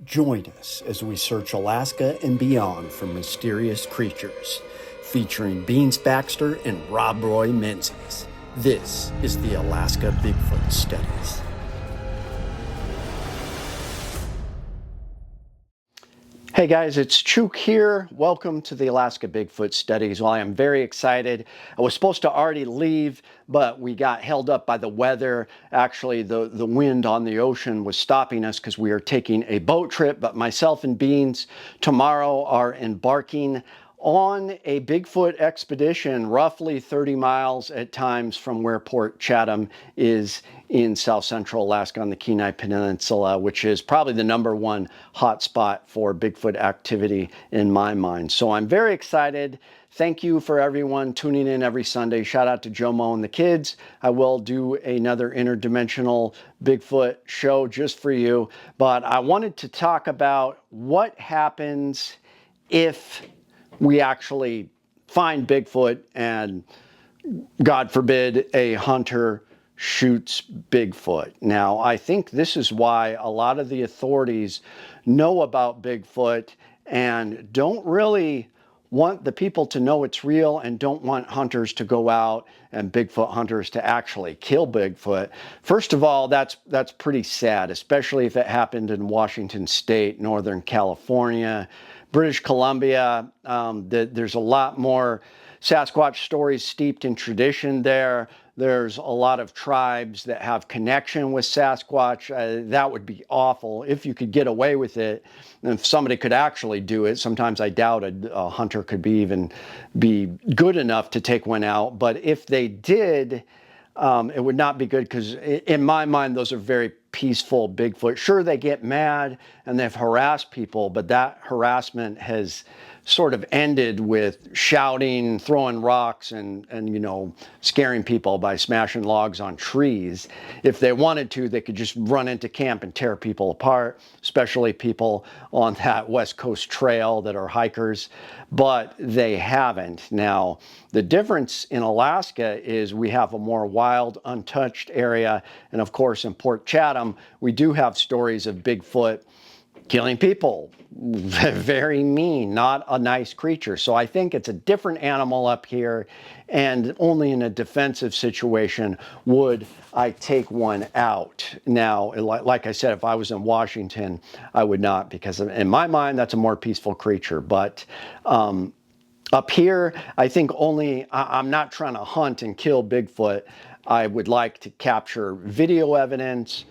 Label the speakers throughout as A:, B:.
A: Join us as we search Alaska and beyond for mysterious creatures, featuring Beans Baxter and Rob Roy Menzies. This is the Alaska Bigfoot Studies. Hey guys, it's Chuke here. Welcome to the Alaska Bigfoot Studies. Well, I am very excited. I was supposed to already leave, but we got held up by the weather. Actually, the wind on the ocean was stopping us because we are taking a boat trip, but myself and Beans tomorrow are embarking on a Bigfoot expedition, roughly 30 miles at times from where Port Chatham is in south central Alaska on the Kenai Peninsula, which is probably the #1 hotspot for Bigfoot activity in my mind. So I'm very excited. Thank you for everyone tuning in every Sunday. Shout out to Jomo and the kids. I will do another interdimensional Bigfoot show just for you. But I wanted to talk about what happens if we actually find Bigfoot and, God forbid, a hunter shoots Bigfoot. Now, I think this is why a lot of the authorities know about Bigfoot and don't really want the people to know it's real and don't want hunters to go out and Bigfoot hunters to actually kill Bigfoot. First of all, that's pretty sad, especially if it happened in Washington State, Northern California, British Columbia. There's a lot more Sasquatch stories steeped in tradition there. There's a lot of tribes that have connection with Sasquatch. That would be awful if you could get away with it. And if somebody could actually do it, sometimes I doubt a hunter could even be good enough to take one out. But if they did, it would not be good because in my mind, those are very peaceful Bigfoot. Sure, they get mad and they've harassed people, but that harassment has sort of ended with shouting, throwing rocks, and you know, scaring people by smashing logs on trees. If they wanted to, they could just run into camp and tear people apart, especially people on that West Coast trail that are hikers, but they haven't. Now, the difference in Alaska is we have a more wild, untouched area, and of course in Port Chatham, we do have stories of Bigfoot killing people. Very mean, not a nice creature. So I think it's a different animal up here, and only in a defensive situation would I take one out. Now, like I said, if I was in Washington, I would not, because in my mind, that's a more peaceful creature. But up here, I think I'm not trying to hunt and kill Bigfoot. I would like to capture video evidence,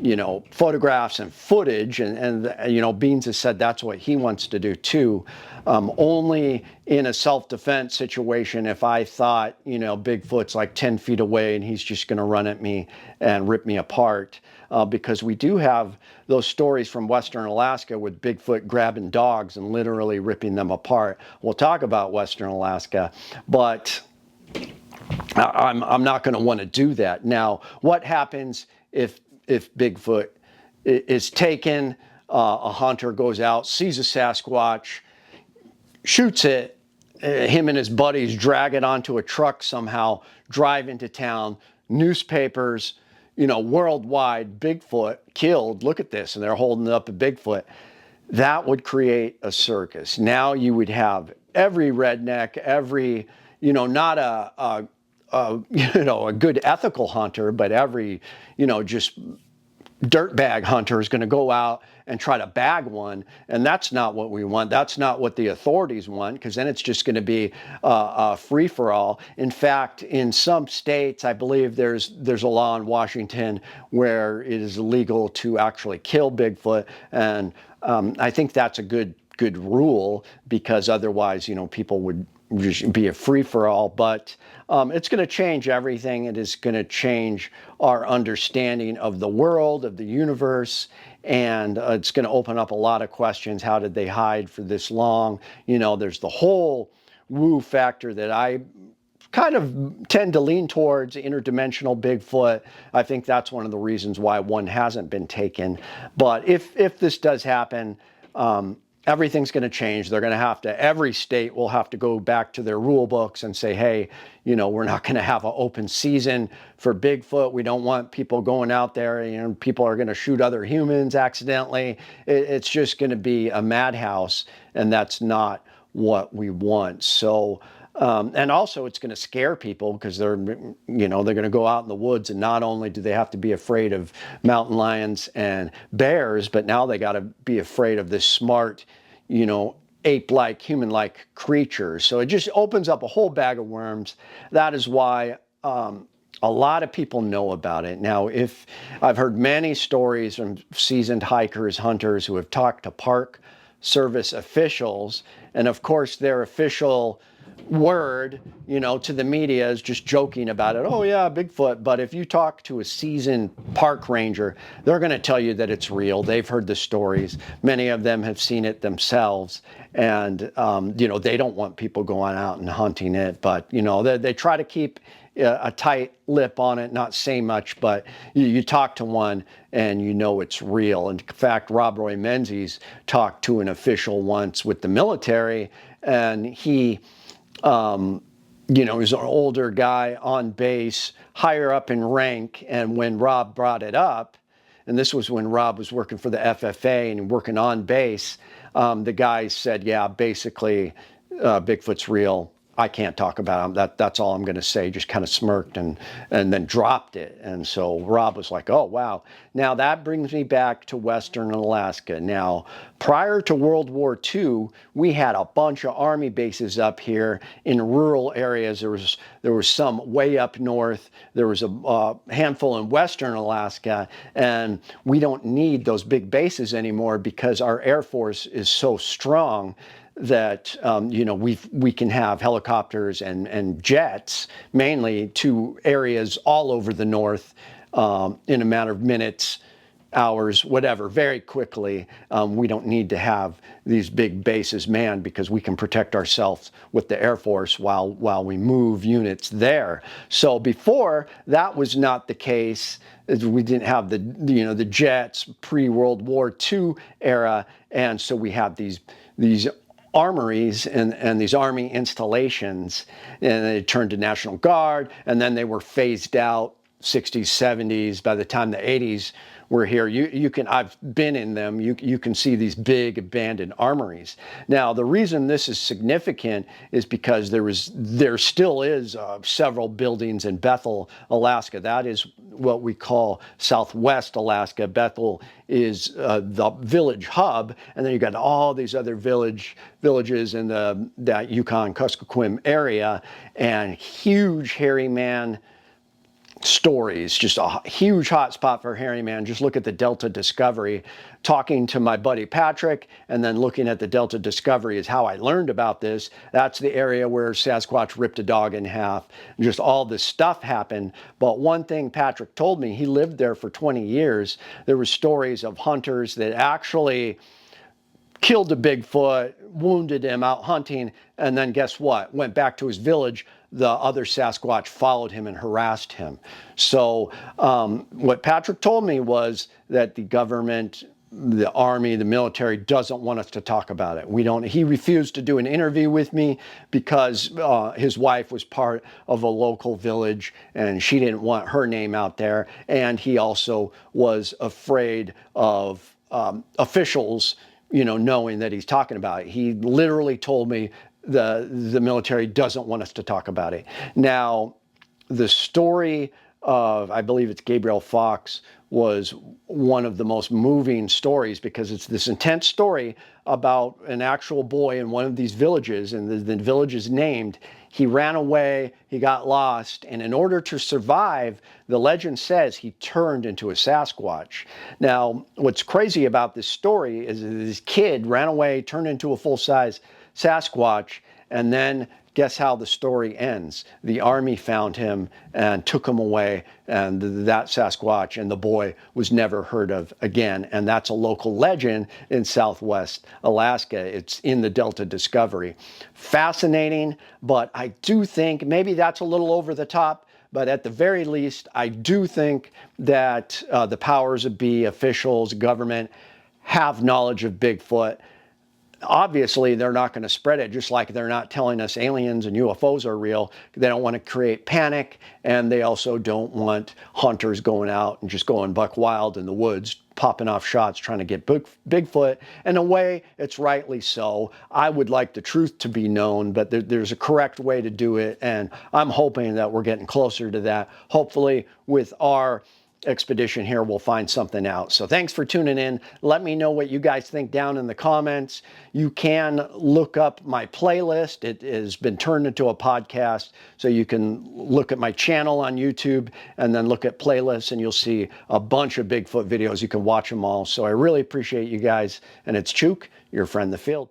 A: you know, photographs and footage, and you know, Beans has said that's what he wants to do too. Only in a self-defense situation, if I thought, you know, Bigfoot's like 10 feet away and he's just going to run at me and rip me apart, because we do have those stories from Western Alaska with Bigfoot grabbing dogs and literally ripping them apart. We'll talk about Western Alaska, but I'm not going to want to do that. Now, what happens if Bigfoot is taken, a hunter goes out, sees a Sasquatch, shoots it, him and his buddies drag it onto a truck somehow, drive into town, newspapers, you know, worldwide, Bigfoot killed, look at this, and they're holding up a Bigfoot. That would create a circus. Now you would have every redneck, every, you know, not you know, a good ethical hunter, but every, you know, just dirtbag hunter is going to go out and try to bag one, and that's not what we want. That's not what the authorities want, because then it's just going to be a free-for-all. In fact, in some states, I believe there's a law in Washington where it is illegal to actually kill Bigfoot, and I think that's a good rule, because otherwise, you know, people would just be a free-for-all. But it's going to change everything. It is going to change our understanding of the world, of the universe, and it's going to open up a lot of questions. How did they hide for this long? You know, there's the whole woo factor that I kind of tend to lean towards, interdimensional Bigfoot. I think that's one of the reasons why one hasn't been taken. But if this does happen, everything's going to change. They're going to have to, every state will have to go back to their rule books and say, hey, you know, we're not going to have an open season for Bigfoot. We don't want people going out there, you know, people are going to shoot other humans accidentally. It's just going to be a madhouse, and that's not what we want. So, and also it's going to scare people because they're, you know, they're going to go out in the woods, and not only do they have to be afraid of mountain lions and bears, but now they got to be afraid of this smart, you know, ape-like, human-like creatures. So it just opens up a whole bag of worms. That is why a lot of people know about it. Now, if I've heard many stories from seasoned hikers, hunters who have talked to Park Service officials, and of course their official word, you know, to the media is just joking about it. Oh yeah, Bigfoot. But if you talk to a seasoned park ranger, they're going to tell you that it's real. They've heard the stories. Many of them have seen it themselves. And, you know, they don't want people going out and hunting it. But, you know, they try to keep a tight lip on it, not say much, but you talk to one and you know it's real. In fact, Rob Roy Menzies talked to an official once with the military, and he, you know, he's an older guy on base, higher up in rank. And when Rob brought it up, and this was when Rob was working for the FFA and working on base, the guy said, yeah, basically, Bigfoot's real. I can't talk about him. That's all I'm going to say. Just kind of smirked and then dropped it. And so Rob was like, oh, wow. Now that brings me back to Western Alaska. Now, prior to World War II, we had a bunch of Army bases up here in rural areas. There was some way up north. There was a handful in Western Alaska. And we don't need those big bases anymore because our Air Force is so strong that, you know, we can have helicopters and jets, mainly to areas all over the north in a matter of minutes, hours, whatever, very quickly. We don't need to have these big bases manned because we can protect ourselves with the Air Force while we move units there. So before, that was not the case. We didn't have the, you know, the jets pre-World War II era, and so we have these armories and these army installations, and they turned to National Guard, and then they were phased out 60s, 70s. By the time the 80s were here, you can, I've been in them, you can see these big abandoned armories. Now, the reason this is significant is because there still is several buildings in Bethel, Alaska. That is what we call Southwest Alaska. Bethel is the village hub, and then you got all these other villages in that Yukon-Kuskokwim area, and huge hairy man stories, just a huge hot spot for hairy man. Just look at the Delta Discovery. Talking to my buddy Patrick and then looking at the Delta Discovery is how I learned about this. That's the area where Sasquatch ripped a dog in half. Just all this stuff happened. But one thing Patrick told me, he lived there for 20 years. There were stories of hunters that actually killed a Bigfoot, wounded him out hunting, and then guess what? Went back to his village. The other Sasquatch followed him and harassed him. So what Patrick told me was that the government, the army, the military doesn't want us to talk about it. We don't. He refused to do an interview with me because his wife was part of a local village and she didn't want her name out there. And he also was afraid of officials, you know, knowing that he's talking about it. He literally told me the military doesn't want us to talk about it. Now, the story of, I believe it's Gabriel Fox, was one of the most moving stories because it's this intense story about an actual boy in one of these villages, and the village is named. He ran away, he got lost, and in order to survive, the legend says he turned into a Sasquatch. Now, what's crazy about this story is that this kid ran away, turned into a full-size Sasquatch, and then guess how the story ends? The army found him and took him away, and that Sasquatch and the boy was never heard of again. And that's a local legend in Southwest Alaska. It's in the Delta Discovery. Fascinating, but I do think maybe that's a little over the top. But at the very least, I do think that the powers that be, officials, government, have knowledge of Bigfoot. obviously they're not going to spread it, just like they're not telling us aliens and UFOs are real. They don't want to create panic, and they also don't want hunters going out and just going buck wild in the woods, popping off shots trying to get Bigfoot. In a way, it's rightly so. I would like the truth to be known, but there's a correct way to do it, and I'm hoping that we're getting closer to that. Hopefully with our expedition here, we'll find something out. So thanks for tuning in. Let me know what you guys think down in the comments. You can look up my playlist. It has been turned into a podcast, so you can look at my channel on YouTube and then look at playlists, and you'll see a bunch of Bigfoot videos. You can watch them all. So I really appreciate you guys, and it's Chuke, your friend in the field.